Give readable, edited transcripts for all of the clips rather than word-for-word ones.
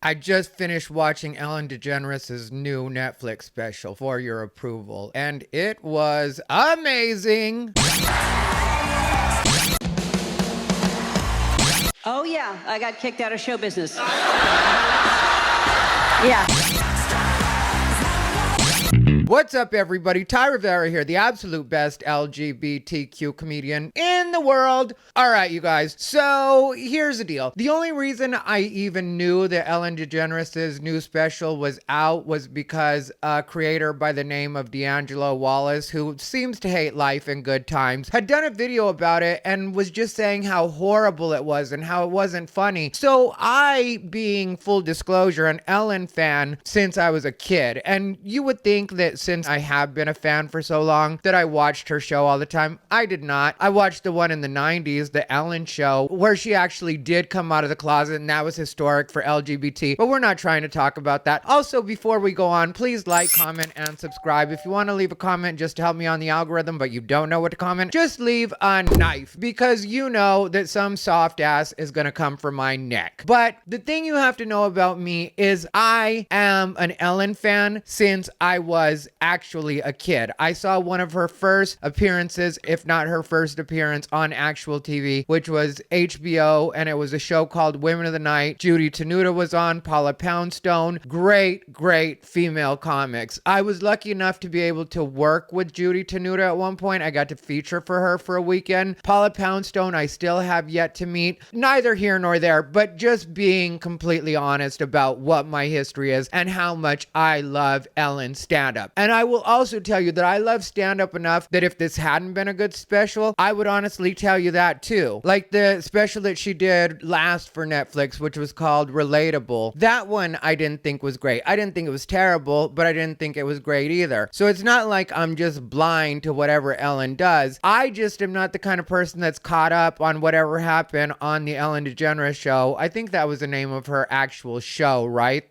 I just finished watching Ellen Degeneres' new Netflix special for your approval, and it was amazing. Oh yeah, I got kicked out of show business. Yeah. What's up, everybody? Ty Rivera here, the absolute best LGBTQ comedian in the world. All right, you guys. So here's the deal. The only reason I even knew that Ellen DeGeneres' new special was out was because a creator by the name of D'Angelo Wallace, who seems to hate life and good times, had done a video about it and was just saying how horrible it was and how it wasn't funny. So I, being full disclosure, an Ellen fan since I was a kid, and you would think that since I have been a fan for so long that I watched her show all the time. I did not. I watched the one in the 90s, the Ellen show, where she actually did come out of the closet, and that was historic for LGBT, but we're not trying to talk about that. Also, before we go on, please like, comment, and subscribe. If you want to leave a comment just to help me on the algorithm, but you don't know what to comment, just leave a knife, because you know that some soft ass is gonna come for my neck. But the thing you have to know about me is I am an Ellen fan since I was actually a kid. I saw one of her first appearances, if not her first appearance, on actual TV, which was HBO, and it was a show called Women of the Night. Judy Tenuta was on, Paula Poundstone. Great female comics. I was lucky enough to be able to work with Judy Tenuta at one point. I got to feature for her for a weekend. Paula Poundstone I still have yet to meet. Neither here nor there, but just being completely honest about what my history is and how much I love Ellen's stand-up. And I will also tell you that I love stand-up enough that if this hadn't been a good special, I would honestly tell you that too. Like the special that she did last for Netflix, which was called Relatable. That one I didn't think was great. I didn't think it was terrible, but I didn't think it was great either. So it's not like I'm just blind to whatever Ellen does. I just am not the kind of person that's caught up on whatever happened on the Ellen DeGeneres show. I think that was the name of her actual show, right?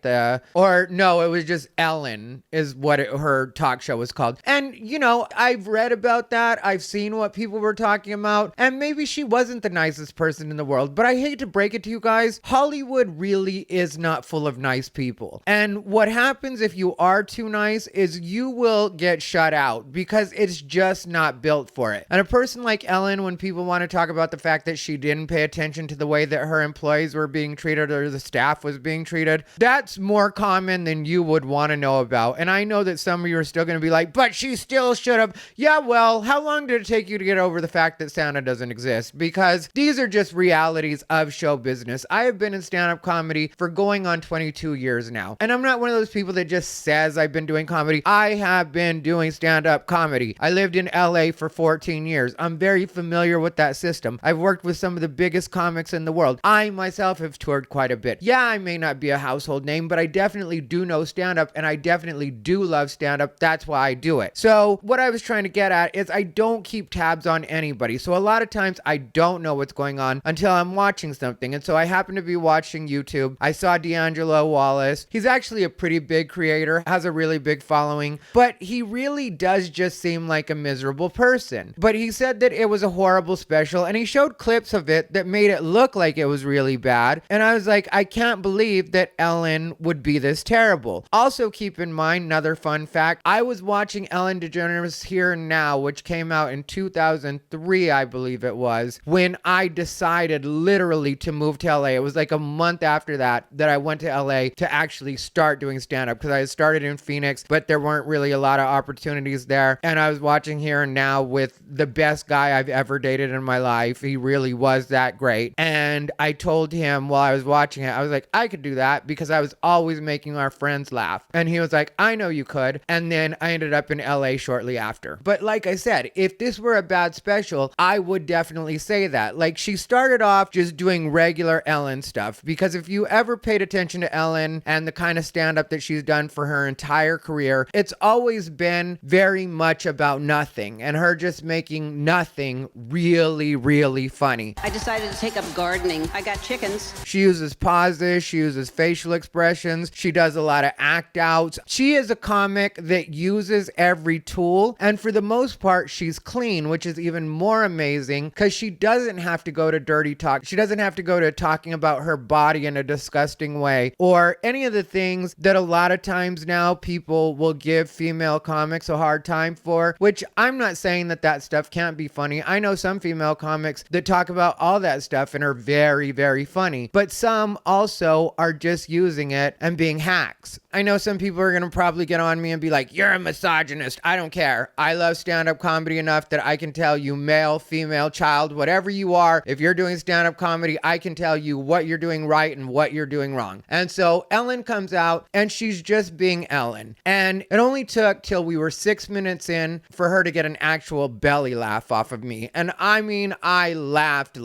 Or no, it was just Ellen is what her talk show was called. And you know, I've read about that. I've seen what people were talking about, and maybe she wasn't the nicest person in the world, but I hate to break it to you guys, Hollywood really is not full of nice people. And what happens if you are too nice is you will get shut out because it's just not built for it. And a person like Ellen, when people want to talk about the fact that she didn't pay attention to the way that her employees were being treated or the staff was being treated, that's more common than you would want to know about. And I know that some of you are still going to be like, but she still should have. Yeah, well, how long did it take you to get over the fact that Santa doesn't exist? Because these are just realities of show business. I have been in stand-up comedy for going on 22 years now. And I'm not one of those people that just says I've been doing comedy. I have been doing stand-up comedy. I lived in LA for 14 years. I'm very familiar with that system. I've worked with some of the biggest comics in the world. I myself have toured quite a bit. Yeah, I may not be a household name, but I definitely do know stand-up, and I definitely do love stand-up. That's why I do it. So what I was trying to get at is I don't keep tabs on anybody. So a lot of times I don't know what's going on until I'm watching something. And so I happen to be watching YouTube. I saw D'Angelo Wallace. He's actually a pretty big creator, has a really big following, but he really does just seem like a miserable person. But he said that it was a horrible special, and he showed clips of it that made it look like it was really bad. And I was like, I can't believe that Ellen would be this terrible. Also keep in mind, another fun fact, I was watching Ellen DeGeneres Here and Now, which came out in 2003, I believe it was, when I decided literally to move to LA. It was like a month after that I went to LA to actually start doing stand-up, because I had started in Phoenix, but there weren't really a lot of opportunities there. And I was watching Here and Now with the best guy I've ever dated in my life. He really was that great. And I told him while I was watching it, I was like, I could do that because I was always making our friends laugh. And he was like, I know you could. And then I ended up in LA shortly after. But like I said, if this were a bad special, I would definitely say that. Like, she started off just doing regular Ellen stuff, because if you ever paid attention to Ellen and the kind of stand-up that she's done for her entire career, it's always been very much about nothing and her just making nothing really funny. I decided to take up gardening. I got chickens. She uses pauses, she uses facial expressions, she does a lot of act outs. She is a comic chick that uses every tool. And for the most part, she's clean, which is even more amazing because she doesn't have to go to dirty talk. She doesn't have to go to talking about her body in a disgusting way or any of the things that a lot of times now people will give female comics a hard time for, which I'm not saying that that stuff can't be funny. I know some female comics that talk about all that stuff and are very, very funny, but some also are just using it and being hacks. I know some people are going to probably get on me and be like, you're a misogynist. I don't care. I love stand-up comedy enough that I can tell you, male, female, child, whatever you are, if you're doing stand-up comedy, I can tell you what you're doing right and what you're doing wrong. And so Ellen comes out and she's just being Ellen. And it only took till we were 6 minutes in for her to get an actual belly laugh off of me. And I mean, I laughed.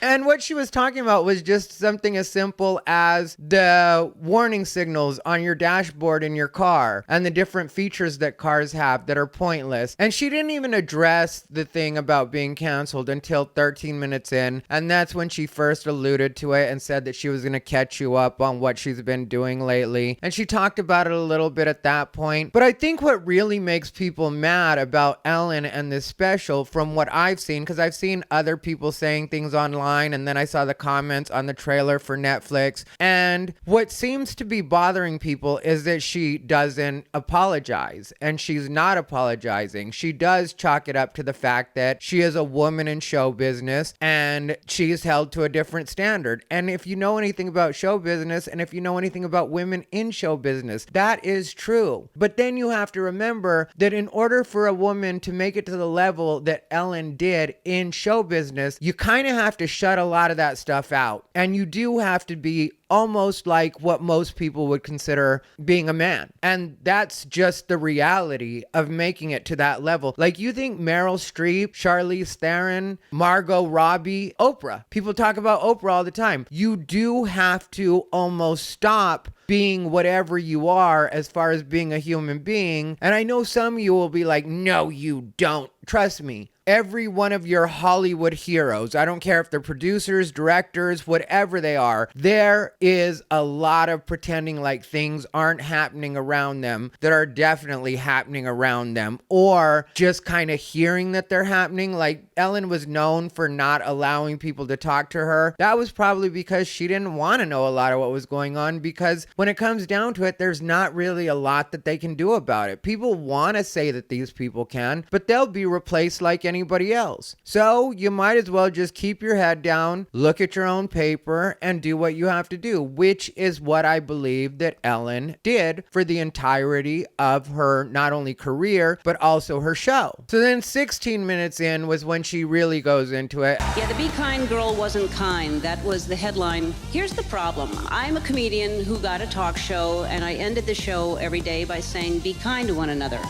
And what she was talking about was just something as simple as the warning signals on your dashboard in your car and the different features that cars have that are pointless. And she didn't even address the thing about being canceled until 13 minutes in. And that's when she first alluded to it and said that she was going to catch you up on what she's been doing lately. And she talked about it a little bit at that point. But I think what really makes people mad about Ellen and this special, from what I've seen, because I've seen other people saying things online, and then I saw the comments on the trailer for Netflix. And what seems to be bothering people is that she doesn't apologize, and she's not apologizing. She does chalk it up to the fact that she is a woman in show business and she's held to a different standard. And if you know anything about show business, and if you know anything about women in show business, that is true. But then you have to remember that in order for a woman to make it to the level that Ellen did in show business, you kind of have to shut a lot of that stuff out. And you do have to be almost like what most people would consider being a man. And that's just the reality of making it to that level. Like, you think Meryl Streep, Charlize Theron, Margot Robbie, Oprah. People talk about Oprah all the time. You do have to almost stop being whatever you are as far as being a human being. And I know some of you will be like, no, you don't. Trust me. Every one of your Hollywood heroes, I don't care if they're producers, directors, whatever they are, there is a lot of pretending like things aren't happening around them that are definitely happening around them, or just kind of hearing that they're happening. Like, Ellen was known for not allowing people to talk to her. That was probably because she didn't want to know a lot of what was going on, because when it comes down to it, there's not really a lot that they can do about it. People want to say that these people can, but they'll be replaced like anybody else. So you might as well just keep your head down, look at your own paper, and do what you have to do, which is what I believe that Ellen did for the entirety of her not only career, but also her show. So then 16 minutes in was when she really goes into it. Yeah, the Be Kind girl wasn't kind. That was the headline. Here's the problem. I'm a comedian who got a talk show, and I ended the show every day by saying, be kind to one another.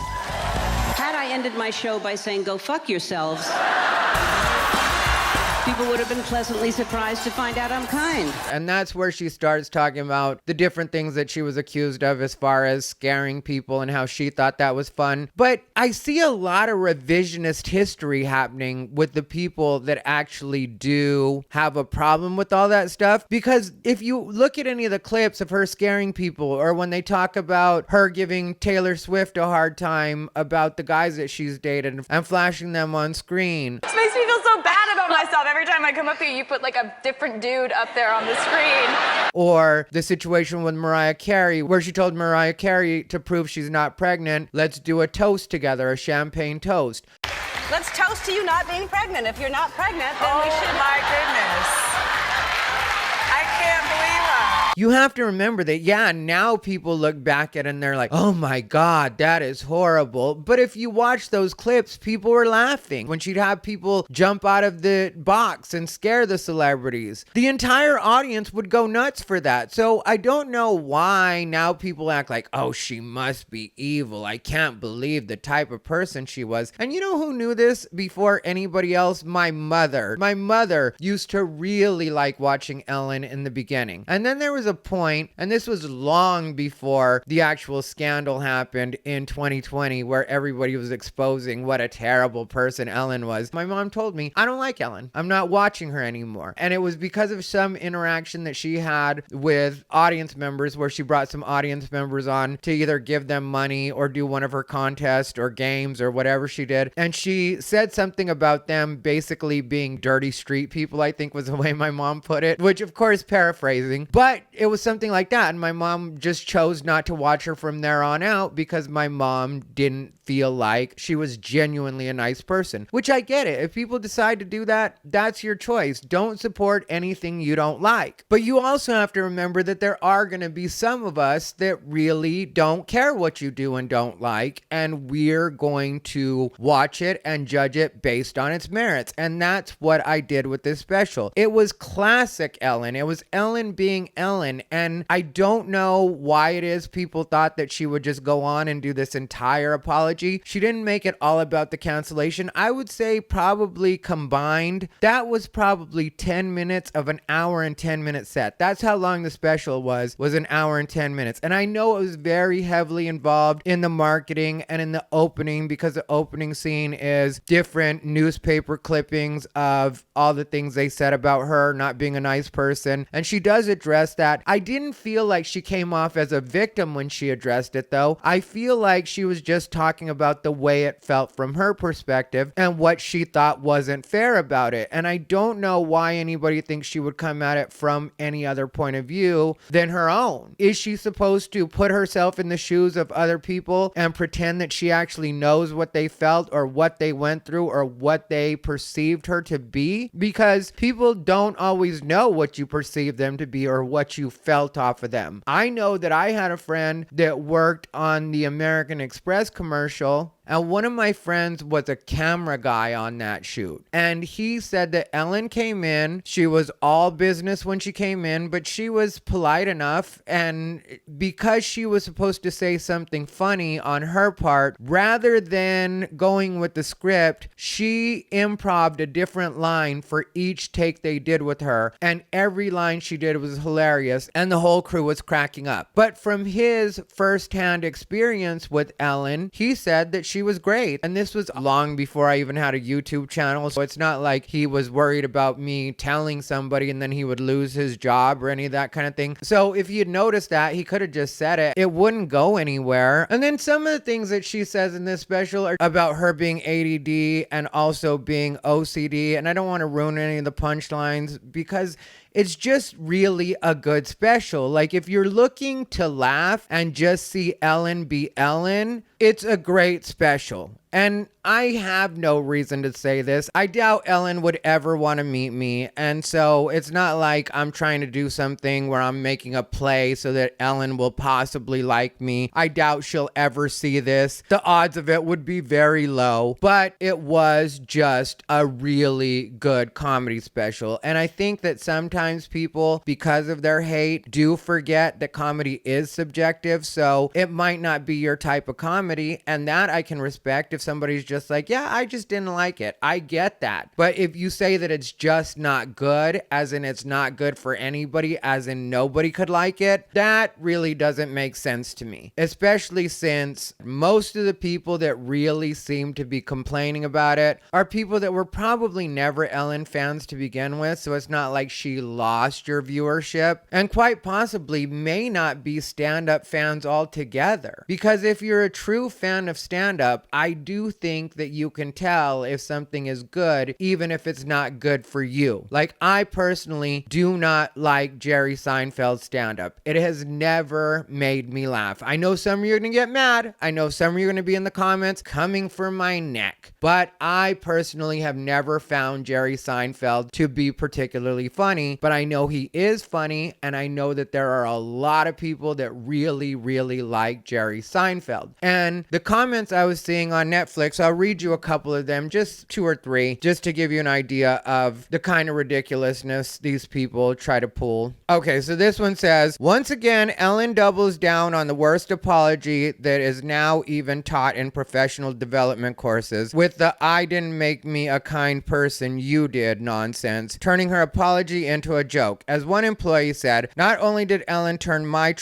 Had I ended my show by saying, go fuck yourselves, people would have been pleasantly surprised to find out I'm kind. And that's where she starts talking about the different things that she was accused of as far as scaring people and how she thought that was fun. But I see a lot of revisionist history happening with the people that actually do have a problem with all that stuff. Because if you look at any of the clips of her scaring people, or when they talk about her giving Taylor Swift a hard time about the guys that she's dated and flashing them on screen. It makes me feel so bad about myself. Every time I come up here, you put like a different dude up there on the screen. Or the situation with Mariah Carey, where she told Mariah Carey to prove she's not pregnant, let's do a toast together, a champagne toast. Let's toast to you not being pregnant. If you're not pregnant, then we should. Oh my goodness. I can't believe it. You have to remember that, yeah, now people look back at it and they're like, oh my God, that is horrible. But if you watch those clips, people were laughing when she'd have people jump out of the box and scare the celebrities. The entire audience would go nuts for that. So I don't know why now people act like, oh, she must be evil. I can't believe the type of person she was. And you know who knew this before anybody else? My mother. My mother used to really like watching Ellen in the beginning. And then there was a point, and this was long before the actual scandal happened in 2020 where everybody was exposing what a terrible person Ellen was. My mom told me, I don't like Ellen. I'm not watching her anymore. And it was because of some interaction that she had with audience members where she brought some audience members on to either give them money or do one of her contests or games or whatever she did. And she said something about them basically being dirty street people, I think was the way my mom put it, which of course paraphrasing, but it was something like that. And my mom just chose not to watch her from there on out because my mom didn't feel like she was genuinely a nice person, which I get it. If people decide to do that, that's your choice. Don't support anything you don't like. But you also have to remember that there are going to be some of us that really don't care what you do and don't like, and we're going to watch it and judge it based on its merits. And that's what I did with this special. It was classic Ellen. It was Ellen being Ellen, and I don't know why it is people thought that she would just go on and do this entire apology. She didn't make it all about the cancellation. I would say probably combined, that was probably 10 minutes of an hour and 10-minute set. That's how long the special was an hour and 10 minutes. And I know it was very heavily involved in the marketing and in the opening, because the opening scene is different newspaper clippings of all the things they said about her not being a nice person. And she does address that. I didn't feel like she came off as a victim when she addressed it, though. I feel like she was just talking about the way it felt from her perspective and what she thought wasn't fair about it. And I don't know why anybody thinks she would come at it from any other point of view than her own. Is she supposed to put herself in the shoes of other people and pretend that she actually knows what they felt or what they went through or what they perceived her to be? Because people don't always know what you perceive them to be or what you felt off of them. I know that I had a friend that worked on the American Express commercial, and one of my friends was a camera guy on that shoot. And he said that Ellen came in, she was all business when she came in, but she was polite enough. And because she was supposed to say something funny on her part, rather than going with the script, she improv'd a different line for each take they did with her. And every line she did was hilarious, and the whole crew was cracking up. But from his firsthand experience with Ellen, he said that she was great. And this was long before I even had a YouTube channel. So it's not like he was worried about me telling somebody and then he would lose his job or any of that kind of thing. So if he had noticed that, he could have just said it. It wouldn't go anywhere. And then some of the things that she says in this special are about her being ADD and also being OCD. And I don't want to ruin any of the punchlines because it's just really a good special. Like, if you're looking to laugh and just see Ellen be Ellen, it's a great special. And I have no reason to say this. I doubt Ellen would ever want to meet me. And so it's not like I'm trying to do something where I'm making a play so that Ellen will possibly like me. I doubt she'll ever see this. The odds of it would be very low. But it was just a really good comedy special. And I think that sometimes people, because of their hate, do forget that comedy is subjective. So it might not be your type of comedy. And that I can respect if somebody's just like, yeah, I just didn't like it. I get that. But if you say that it's just not good, as in it's not good for anybody, as in nobody could like it, that really doesn't make sense to me. Especially since most of the people that really seem to be complaining about it are people that were probably never Ellen fans to begin with. So it's not like she lost your viewership, and quite possibly may not be stand-up fans altogether. Because if you're a true fan of stand-up, I do think that you can tell if something is good, even if it's not good for you. Like, I personally do not like Jerry Seinfeld's stand-up. It has never made me laugh. I know some of you are going to get mad. I know some of you are going to be in the comments coming for my neck. But I personally have never found Jerry Seinfeld to be particularly funny. But I know he is funny, and I know that there are a lot of people that really, really like Jerry Seinfeld. And the comments I was seeing on Netflix I'll read you a couple of them, just 2 or 3, just to give you an idea of the kind of ridiculousness these people try to pull. Okay, so this one says, once again, Ellen doubles down on the worst apology that is now even taught in professional development courses with the "I didn't make me a kind person, you did" nonsense, turning her apology into a joke. As one employee said, not only did Ellen turn our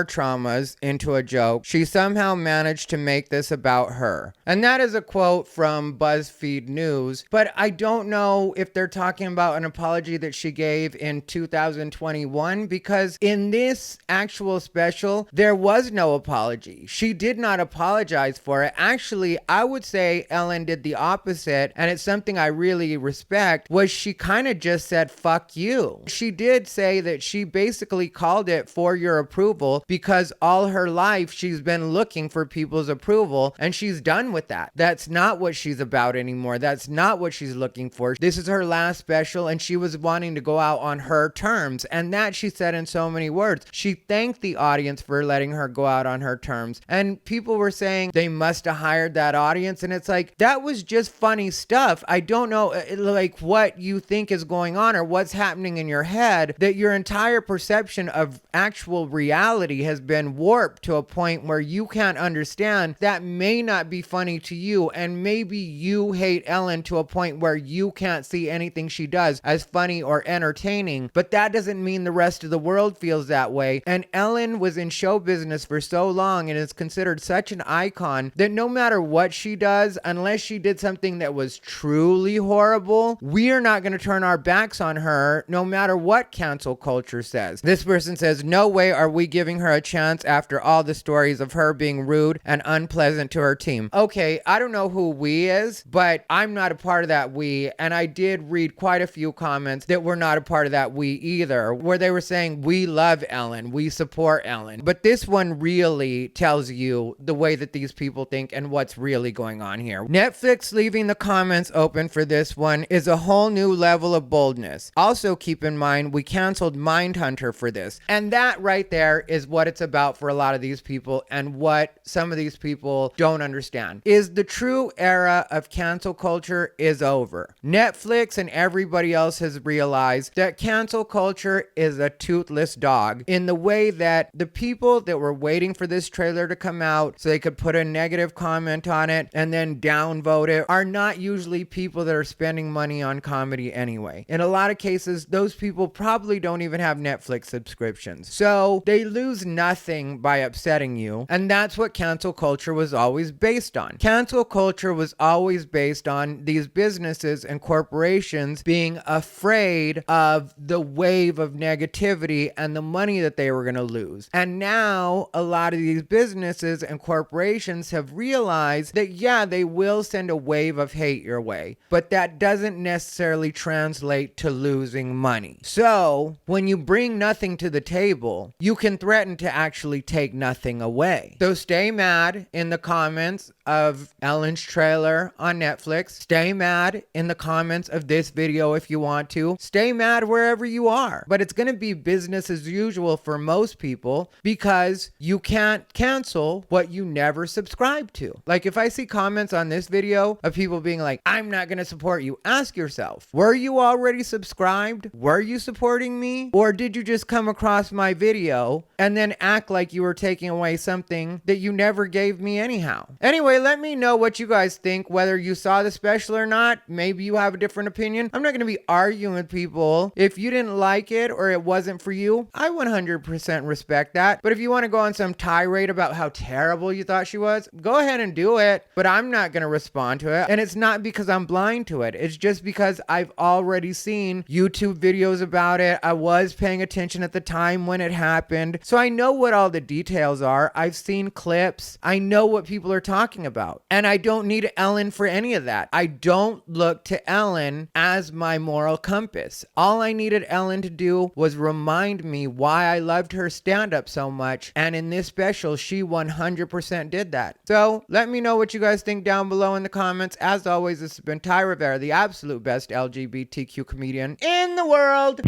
traumas into a joke, she somehow managed to make this about her. And that is a quote from BuzzFeed News, but I don't know if they're talking about an apology that she gave in 2021, because in this actual special, there was no apology. She did not apologize for it. Actually, I would say Ellen did the opposite, and it's something I really respect, was she kind of just said, fuck you. She did say that she basically called it for your approval because all her life she's been looking for people's approval, and she's done with that. That's not what she's about anymore. That's not what she's looking for. This is her last special, and she was wanting to go out on her terms, and that she said in so many words. She thanked the audience for letting her go out on her terms, and people were saying they must have hired that audience, and it's like, that was just funny stuff. I don't know like what you think is going on or what's happening in your head, that your entire perception of actual reality has been warped to a point where you can't understand. That may not be funny to you, and maybe you hate Ellen to a point where you can't see anything she does as funny or entertaining, but that doesn't mean the rest of the world feels that way. And Ellen was in show business for so long and is considered such an icon that no matter what she does, unless she did something that was truly horrible, we are not going to turn our backs on her no matter what cancel culture says. This person says, no way are we giving her a chance after all the stories of her being rude and unpleasant to her team. Okay, I don't know who we is, but I'm not a part of that we, and I did read quite a few comments that were not a part of that we either, where they were saying, we love Ellen, we support Ellen. But this one really tells you the way that these people think and what's really going on here. Netflix leaving the comments open for this one is a whole new level of boldness. Also keep in mind, we canceled Mindhunter for this. And that right there is what it's about for a lot of these people, and what some of these people don't understand is the true era of cancel culture is over. Netflix and everybody else has realized that cancel culture is a toothless dog, in the way that the people that were waiting for this trailer to come out so they could put a negative comment on it and then downvote it are not usually people that are spending money on comedy anyway. In a lot of cases, those people probably don't even have Netflix subscriptions. So they lose nothing by upsetting you, and that's what cancel culture was always based on. Cancel culture was always based on these businesses and corporations being afraid of the wave of negativity and the money that they were going to lose. And now a lot of these businesses and corporations have realized that, yeah, they will send a wave of hate your way, but that doesn't necessarily translate to losing money. So when you bring nothing to the table, you can threaten to actually take nothing away. So stay mad in the comments of Ellen's trailer on Netflix. Stay mad in the comments of this video if you want to. Stay mad wherever you are. But it's going to be business as usual for most people, because you can't cancel what you never subscribed to. Like, if I see comments on this video of people being like, I'm not going to support you, ask yourself, were you already subscribed? Were you supporting me? Or did you just come across my video and then act like you were taking away something that you never gave me anyhow? Anyway, let me know what you guys think, whether you saw the special or not. Maybe you have a different opinion. I'm not going to be arguing with people. If you didn't like it or it wasn't for you, I 100% respect that. But if you want to go on some tirade about how terrible you thought she was, go ahead and do it. But I'm not going to respond to it. And it's not because I'm blind to it. It's just because I've already seen YouTube videos about it. I was paying attention at the time when it happened. So I know what all the details are. I've seen clips. I know what people are talking about. And I don't need Ellen for any of that. I don't look to Ellen as my moral compass. All I needed Ellen to do was remind me why I loved her stand-up so much. And in this special, she 100% did that. So let me know what you guys think down below in the comments. As always, this has been Ty Rivera, the absolute best LGBTQ comedian in the world.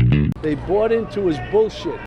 They bought into his bullshit.